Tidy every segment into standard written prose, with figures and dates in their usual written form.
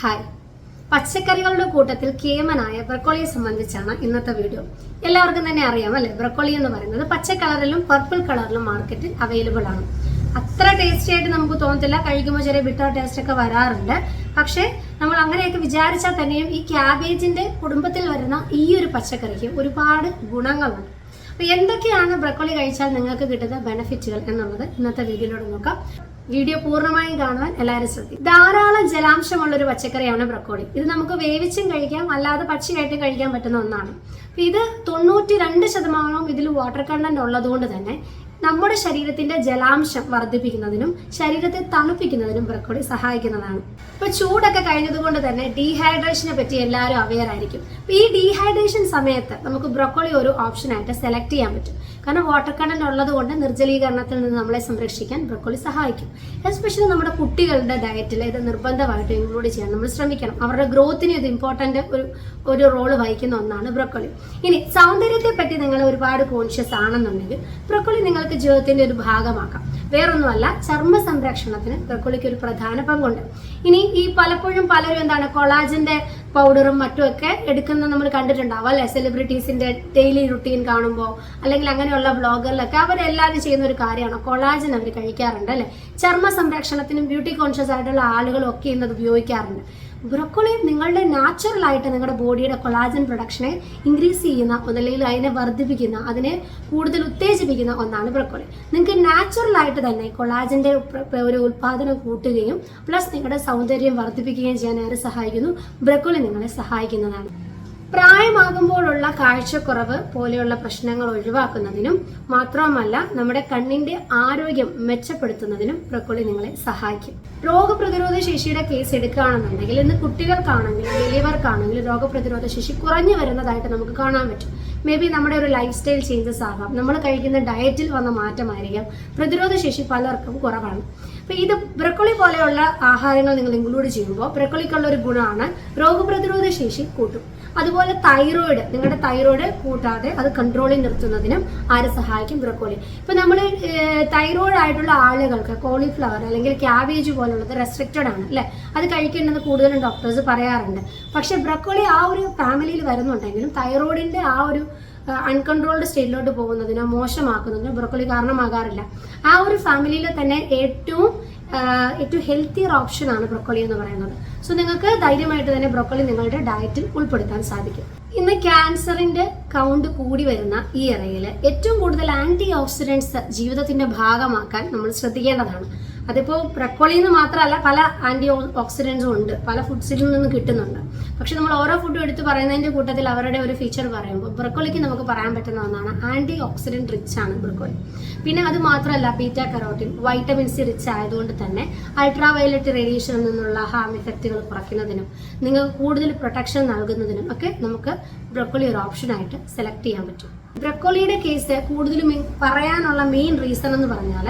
Hi, പച്ചക്കറികളുടെ കൂട്ടത്തിൽ കേമനായ ബ്രക്കോളിയെ സംബന്ധിച്ചാണ് ഇന്നത്തെ വീഡിയോ. എല്ലാവർക്കും തന്നെ അറിയാം അല്ലെ, ബ്രക്കോളി എന്ന് പറയുന്നത് പച്ച കളറിലും പർപ്പിൾ കളറിലും മാർക്കറ്റിൽ അവൈലബിൾ ആണ്. അത്ര ടേസ്റ്റി ആയിട്ട് നമുക്ക് തോന്നത്തില്ല, കഴിക്കുമ്പോൾ ചെറിയ ബിറ്റർ ടേസ്റ്റ് ഒക്കെ വരാറുണ്ട്. പക്ഷേ നമ്മൾ അങ്ങനെയൊക്കെ വിചാരിച്ചാൽ തന്നെയും ഈ ക്യാബേജിന്റെ കുടുംബത്തിൽ വരുന്ന ഈ ഒരു പച്ചക്കറിക്ക് ഒരുപാട് ഗുണങ്ങളുണ്ട്. അപ്പൊ എന്തൊക്കെയാണ് ബ്രക്കോളി കഴിച്ചാൽ നിങ്ങൾക്ക് കിട്ടുന്ന ബെനിഫിറ്റുകൾ എന്നുള്ളത് ഇന്നത്തെ വീഡിയോയിലൂടെ നോക്കാം. വീഡിയോ പൂർണ്ണമായും കാണുവാൻ എല്ലാവരും ശ്രദ്ധിക്കും. ധാരാളം ജലാംശമുള്ള ഒരു പച്ചക്കറിയാണ് ബ്രക്കോളി. ഇത് നമുക്ക് വേവിച്ചും കഴിക്കാം, അല്ലാതെ പച്ചയായിട്ടും കഴിക്കാൻ പറ്റുന്ന ഒന്നാണ്. ഇത് 92% ഇതിൽ വാട്ടർ കണ്ടന്റ് ഉള്ളതുകൊണ്ട് തന്നെ നമ്മുടെ ശരീരത്തിന്റെ ജലാംശം വർദ്ധിപ്പിക്കുന്നതിനും ശരീരത്തെ തണുപ്പിക്കുന്നതിനും ബ്രക്കോളി സഹായിക്കുന്നതാണ്. ഇപ്പൊ ചൂടൊക്കെ കഴിഞ്ഞതുകൊണ്ട് തന്നെ ഡീഹൈഡ്രേഷനെ പറ്റി എല്ലാവരും അവെയർ ആയിരിക്കും. ഈ ഡീഹൈഡ്രേഷൻ സമയത്ത് നമുക്ക് ബ്രക്കോളി ഒരു ഓപ്ഷൻ ആയിട്ട് സെലക്ട് ചെയ്യാൻ പറ്റും. കാരണം വാട്ടർ കണ്ടന്റ് ഉള്ളത് കൊണ്ട് നിർജ്ജലീകരണത്തിൽ നിന്ന് നമ്മളെ സംരക്ഷിക്കാൻ ബ്രക്കോളി സഹായിക്കും. എസ്പെഷ്യലി നമ്മുടെ കുട്ടികളുടെ ഡയറ്റിൽ ഇത് നിർബന്ധമായിട്ട് ഇൻക്ലൂഡ് ചെയ്യാൻ നമ്മൾ ശ്രമിക്കണം. അവരുടെ ഗ്രോത്തിന് ഇത് ഇമ്പോർട്ടന്റ് ഒരു റോള് വഹിക്കുന്ന ഒന്നാണ് ബ്രക്കോളി. ഇനി സൗന്ദര്യത്തെ പറ്റി നിങ്ങൾ ഒരുപാട് കോൺഷ്യസ് ആണെന്നുണ്ടെങ്കിൽ ബ്രക്കോളി നിങ്ങൾക്ക് ജീവിതത്തിന്റെ ഒരു ഭാഗമാക്കാം. വേറൊന്നുമല്ല, ചർമ്മ സംരക്ഷണത്തിന് ബ്രക്കോളിക്ക് ഒരു പ്രധാന പങ്കുണ്ട്. ഇനി ഈ പലപ്പോഴും പലരും കൊളാജന്റെ പൗഡറും മറ്റുമൊക്കെ എടുക്കുന്ന നമ്മൾ കണ്ടിട്ടുണ്ടാവും അല്ലെ, സെലിബ്രിറ്റീസിന്റെ ഡെയിലി റുട്ടീൻ കാണുമ്പോൾ അല്ലെങ്കിൽ അങ്ങനെയുള്ള വ്ളോഗറിലൊക്കെ അവരെല്ലാവരും ചെയ്യുന്ന ഒരു കാര്യമാണ് കൊളാജൻ അവർ കഴിക്കാറുണ്ട് അല്ലെ. ചർമ്മ സംരക്ഷണത്തിനും ബ്യൂട്ടി കോൺഷ്യസ് ആയിട്ടുള്ള ആളുകളും ഒക്കെ ഇന്നത് ഉപയോഗിക്കാറുണ്ട്. ബ്രക്കോളി നിങ്ങളുടെ നാച്ചുറൽ ആയിട്ട് നിങ്ങളുടെ ബോഡിയുടെ കൊളാജൻ പ്രൊഡക്ഷനെ ഇൻക്രീസ് ചെയ്യുന്ന, അല്ലെങ്കിൽ അതിനെ വർദ്ധിപ്പിക്കുന്ന, അതിനെ കൂടുതൽ ഉത്തേജിപ്പിക്കുന്ന ഒന്നാണ് ബ്രക്കോളി. നിങ്ങൾക്ക് നാച്ചുറൽ ആയിട്ട് തന്നെ കൊളാജന്റെ ഒരു ഉത്പാദനം കൂട്ടുകയും പ്ലസ് നിങ്ങളുടെ സൗന്ദര്യം വർദ്ധിപ്പിക്കുകയും ചെയ്യാൻ ആര് സഹായിക്കുന്നു? ബ്രക്കോളി നിങ്ങളെ സഹായിക്കുന്നതാണ്. പ്രായമാകുമ്പോഴുള്ള കാഴ്ചക്കുറവ് പോലെയുള്ള പ്രശ്നങ്ങൾ ഒഴിവാക്കുന്നതിനും മാത്രമല്ല നമ്മുടെ കണ്ണിന്റെ ആരോഗ്യം മെച്ചപ്പെടുത്തുന്നതിനും ബ്രക്കോളി നിങ്ങളെ സഹായിക്കും. രോഗപ്രതിരോധ ശേഷിയുടെ കേസ് എടുക്കുകയാണെന്നുണ്ടെങ്കിൽ ഇന്ന് കുട്ടികൾക്കാണെങ്കിലും വലിയവർക്കാണെങ്കിലും രോഗപ്രതിരോധ ശേഷി കുറഞ്ഞു വരുന്നതായിട്ട് നമുക്ക് കാണാൻ പറ്റും. മേ ബി നമ്മുടെ ഒരു ലൈഫ് സ്റ്റൈൽ ചേഞ്ചസ് ആകാം, നമ്മൾ കഴിക്കുന്ന ഡയറ്റിൽ വന്ന മാറ്റമായിരിക്കാം. പ്രതിരോധ ശേഷി പലർക്കും കുറവാണ്. അപ്പൊ ഇത് ബ്രക്കോളി പോലെയുള്ള ആഹാരങ്ങൾ നിങ്ങൾ ഇൻക്ലൂഡ് ചെയ്യുമ്പോൾ ബ്രക്കോളിക്കുള്ള ഒരു ഗുണമാണ് രോഗപ്രതിരോധ ശേഷി കൂട്ടും. അതുപോലെ തൈറോയിഡ്, നിങ്ങളുടെ തൈറോയിഡ് കൂട്ടാതെ അത് കൺട്രോളിൽ നിർത്തുന്നതിനും ആര് സഹായിക്കും? ബ്രക്കോളി. ഇപ്പൊ നമ്മൾ തൈറോയിഡ് ആയിട്ടുള്ള ആളുകൾക്ക് കോളിഫ്ലവർ അല്ലെങ്കിൽ ക്യാബേജ് പോലുള്ളത് റെസ്ട്രിക്റ്റഡ് ആണ് അല്ലെ, അത് കഴിക്കേണ്ടത് കൂടുതലും ഡോക്ടേഴ്സ് പറയാറുണ്ട്. പക്ഷെ ബ്രക്കോളി ആ ഒരു ഫാമിലിയിൽ വരുന്നുണ്ടെങ്കിലും തൈറോയിഡിന്റെ ആ ഒരു അൺകൺട്രോൾഡ് സ്റ്റേറ്റിലോട്ട് പോകുന്നതിനോ മോശമാക്കുന്നതിനോ ബ്രക്കോളി കാരണമാകാറില്ല. ആ ഒരു ഫാമിലിയിൽ തന്നെ ഏറ്റവും ഹെൽത്തിയർ ഓപ്ഷൻ ആണ് ബ്രക്കോളി എന്ന് പറയുന്നത്. സോ നിങ്ങൾക്ക് ധൈര്യമായിട്ട് തന്നെ ബ്രക്കോളി നിങ്ങളുടെ ഡയറ്റിൽ ഉൾപ്പെടുത്താൻ സാധിക്കും. ഇന്ന് ക്യാൻസറിന്റെ കൗണ്ട് കൂടി വരുന്ന ഈ ഇറയിൽ ഏറ്റവും കൂടുതൽ ആന്റി ഓക്സിഡൻസ് ജീവിതത്തിന്റെ ഭാഗമാക്കാൻ നമ്മൾ ശ്രദ്ധിക്കേണ്ടതാണ്. അതിപ്പോൾ ബ്രക്കോളി എന്ന് മാത്രമല്ല, പല ആന്റി ഓക്സിഡൻസും ഉണ്ട്, പല ഫുഡ്സിൽ നിന്ന് കിട്ടുന്നുണ്ട്. പക്ഷെ നമ്മൾ ഓരോ ഫുഡും എടുത്ത് പറയുന്നതിന്റെ കൂട്ടത്തിൽ അവരുടെ ഒരു ഫീച്ചർ പറയുമ്പോൾ ബ്രക്കോളിക്ക് നമുക്ക് പറയാൻ പറ്റുന്ന ഒന്നാണ് ആന്റി ഓക്സിഡന്റ് റിച്ച് ആണ് ബ്രക്കോളി. പിന്നെ അത് മാത്രമല്ല, beta carotene, vitamin C rich ആയതുകൊണ്ട് തന്നെ അൾട്രാ വയലറ്റ് റേഡിയേഷനിൽ നിന്നുള്ള ഹാം ഇഫക്റ്റുകൾ കുറയ്ക്കുന്നതിനും നിങ്ങൾക്ക് കൂടുതൽ പ്രൊട്ടക്ഷൻ നൽകുന്നതിനും ഒക്കെ നമുക്ക് ബ്രക്കോളി ഒരു ഓപ്ഷനായിട്ട് സെലക്ട് ചെയ്യാൻ പറ്റും. ബ്രക്കോളിയുടെ കേസ് കൂടുതലും പറയാനുള്ള മെയിൻ റീസൺ എന്ന് പറഞ്ഞാൽ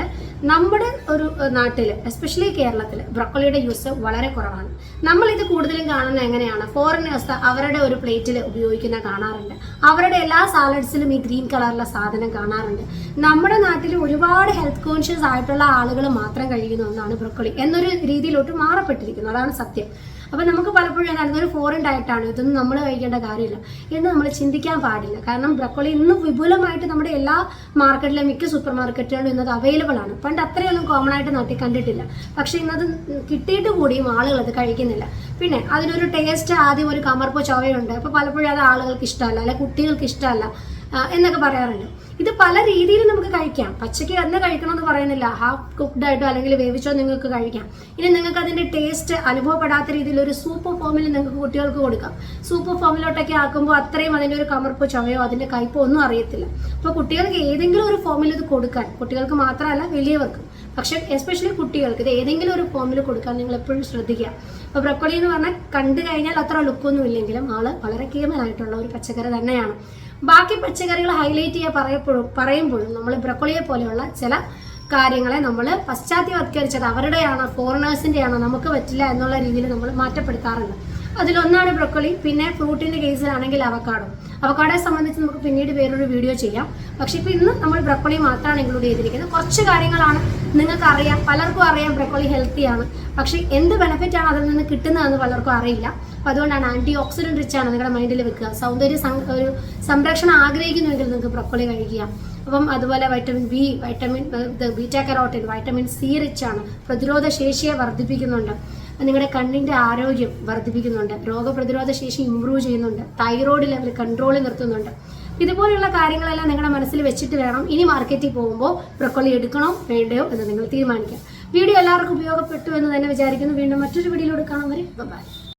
നമ്മുടെ ഒരു നാട്ടിൽ, എസ്പെഷ്യലി കേരളത്തിൽ ബ്രക്കോളിയുടെ യൂസ് വളരെ കുറവാണ്. നമ്മൾ ഇത് കൂടുതലും കാണുന്നത് എങ്ങനെയാണ്? ഫോറിനേഴ്സ് അവരുടെ ഒരു പ്ലേറ്റിൽ ഉപയോഗിക്കുന്ന കാണാറുണ്ട്. അവരുടെ എല്ലാ സാലഡ്സിലും ഈ ഗ്രീൻ കളറിലെ സാധനം കാണാറുണ്ട്. നമ്മുടെ നാട്ടിൽ ഒരുപാട് ഹെൽത്ത് കോൺഷ്യസ് ആയിട്ടുള്ള ആളുകൾ മാത്രം കഴിക്കുന്ന ഒന്നാണ് ബ്രക്കോളി എന്നൊരു രീതിയിലോട്ട് മാറപ്പെട്ടിരിക്കുന്നു. അതാണ് സത്യം. അപ്പൊ നമുക്ക് പലപ്പോഴും ഒരു ഫോറിൻ ഡയറ്റാണ്, ഇതൊന്നും നമ്മൾ കഴിക്കേണ്ട കാര്യമില്ല എന്ന് നമ്മൾ ചിന്തിക്കാൻ പാടില്ല. കാരണം ബ്രക്കോളി ഇന്ന് വിപുലമായിട്ട് നമ്മുടെ എല്ലാ മാർക്കറ്റിലും, മിക്ക സൂപ്പർ മാർക്കറ്റുകളിലും ഇന്നത് അവൈലബിൾ ആണ്. പണ്ട് അത്രയൊന്നും കോമൺ ആയിട്ട് നാട്ടിൽ കണ്ടിട്ടില്ല. പക്ഷെ ഇന്നത് കിട്ടിയിട്ട് കൂടിയും ആളുകൾ അത് കഴിക്കുന്നില്ല. പിന്നെ അതിനൊരു ടേസ്റ്റ്, ആദ്യം ഒരു കമർപ്പ് ചൊവയുണ്ട്. അപ്പൊ പലപ്പോഴും അത് ആളുകൾക്ക് ഇഷ്ടമല്ല, അല്ലെ കുട്ടികൾക്ക് ഇഷ്ടമല്ല എന്നൊക്കെ പറയാറുണ്ട്. ഇത് പല രീതിയിൽ നമുക്ക് കഴിക്കാം. പച്ചയ്ക്ക് തന്നെ കഴിക്കണം എന്ന് പറയുന്നില്ല, ഹാഫ് കുക്ക്ഡ് ആയിട്ടോ അല്ലെങ്കിൽ വേവിച്ചോ നിങ്ങൾക്ക് കഴിക്കാം. ഇനി നിങ്ങൾക്ക് അതിന്റെ ടേസ്റ്റ് അനുഭവപ്പെടാത്ത രീതിയിൽ ഒരു സൂപ്പ് ഫോമിൽ നിങ്ങൾക്ക് കുട്ടികൾക്ക് കൊടുക്കാം. സൂപ്പ് ഫോമിലോട്ടൊക്കെ ആക്കുമ്പോൾ അത്രയും അതിന്റെ ഒരു കമർപ്പോ ചൊവയോ അതിന്റെ കയ്പോ ഒന്നും അറിയത്തില്ല. അപ്പൊ കുട്ടികൾക്ക് ഏതെങ്കിലും ഒരു ഫോമിൽ ഇത് കൊടുക്കാൻ, കുട്ടികൾക്ക് മാത്രമല്ല വലിയവർക്കും, പക്ഷെ എസ്പെഷ്യലി കുട്ടികൾക്ക് ഇത് ഏതെങ്കിലും ഒരു ഫോമിൽ കൊടുക്കാൻ നിങ്ങൾ എപ്പോഴും ശ്രദ്ധിക്കുക. അപ്പൊ ബ്രക്കോളി എന്ന് പറഞ്ഞാൽ കണ്ടു കഴിഞ്ഞാൽ അത്ര ലുക്കൊന്നും ഇല്ലെങ്കിലും ആള് വളരെ കേമനായിട്ടുള്ള ഒരു പച്ചക്കറി തന്നെയാണ്. ബാക്കി പച്ചക്കറികൾ ഹൈലൈറ്റ് ചെയ്യാൻ പറയുമ്പോഴും നമ്മൾ ബ്രക്കോളിയെ പോലെയുള്ള ചില കാര്യങ്ങളെ നമ്മൾ പശ്ചാത്തലവത്കരിച്ചത് അവരുടെയാണോ ഫോറിനേഴ്സിന്റെ ആണോ നമുക്ക് പറ്റില്ല എന്നുള്ള രീതിയിൽ നമ്മൾ മാറ്റപ്പെടുത്താറുണ്ട്. അതിലൊന്നാണ് ബ്രൊക്കോളി. പിന്നെ ഫ്രൂട്ടിന്റെ കേസിലാണെങ്കിൽ അവക്കാഡോയെ സംബന്ധിച്ച് നമുക്ക് പിന്നീട് വേറൊരു വീഡിയോ ചെയ്യാം. പക്ഷെ ഇപ്പൊ ഇന്ന് നമ്മൾ ബ്രൊക്കോളി മാത്രമാണ് ഇൻക്ലൂഡ് ചെയ്തിരിക്കുന്നത്. കുറച്ച് കാര്യങ്ങളാണ് നിങ്ങൾക്ക് അറിയാം, പലർക്കും അറിയാം ബ്രൊക്കോളി ഹെൽത്തിയാണ്, പക്ഷെ എന്ത് ബെനിഫിറ്റ് ആണ് അതിൽ നിന്ന് കിട്ടുന്നതെന്ന് പലർക്കും അറിയില്ല. അപ്പൊ അതുകൊണ്ടാണ് ആന്റി ഓക്സിഡന്റ് റിച്ച് ആണ് നിങ്ങളുടെ മൈൻഡിൽ വെക്കുക. ഒരു സംരക്ഷണം ആഗ്രഹിക്കുന്നുവെങ്കിൽ നിങ്ങൾക്ക് ബ്രൊക്കോളി കഴിക്കുക. അപ്പം അതുപോലെ vitamin B, beta carotene, vitamin C rich ആണ്, പ്രതിരോധ ശേഷിയെ വർദ്ധിപ്പിക്കുന്നുണ്ട്, നിങ്ങളുടെ കണ്ണിന്റെ ആരോഗ്യം വർദ്ധിപ്പിക്കുന്നുണ്ട്, രോഗപ്രതിരോധ ശേഷി ഇംപ്രൂവ് ചെയ്യുന്നുണ്ട്, തൈറോയ്ഡ് ലെവൽ കൺട്രോളിൽ നിർത്തുന്നുണ്ട്. ഇതുപോലുള്ള കാര്യങ്ങളെല്ലാം നിങ്ങളുടെ മനസ്സിൽ വെച്ചിട്ട് വേണം ഇനി മാർക്കറ്റിൽ പോകുമ്പോൾ ബ്രൊക്കോളി എടുക്കണോ വേണ്ടയോ എന്ന് നിങ്ങൾ തീരുമാനിക്കാം. വീഡിയോ എല്ലാവർക്കും ഉപയോഗപ്പെട്ടു എന്ന് തന്നെ വിചാരിക്കുന്നു. വീണ്ടും മറ്റൊരു വീഡിയോയിലൂടെ കാണാൻ വരെ ബൈ.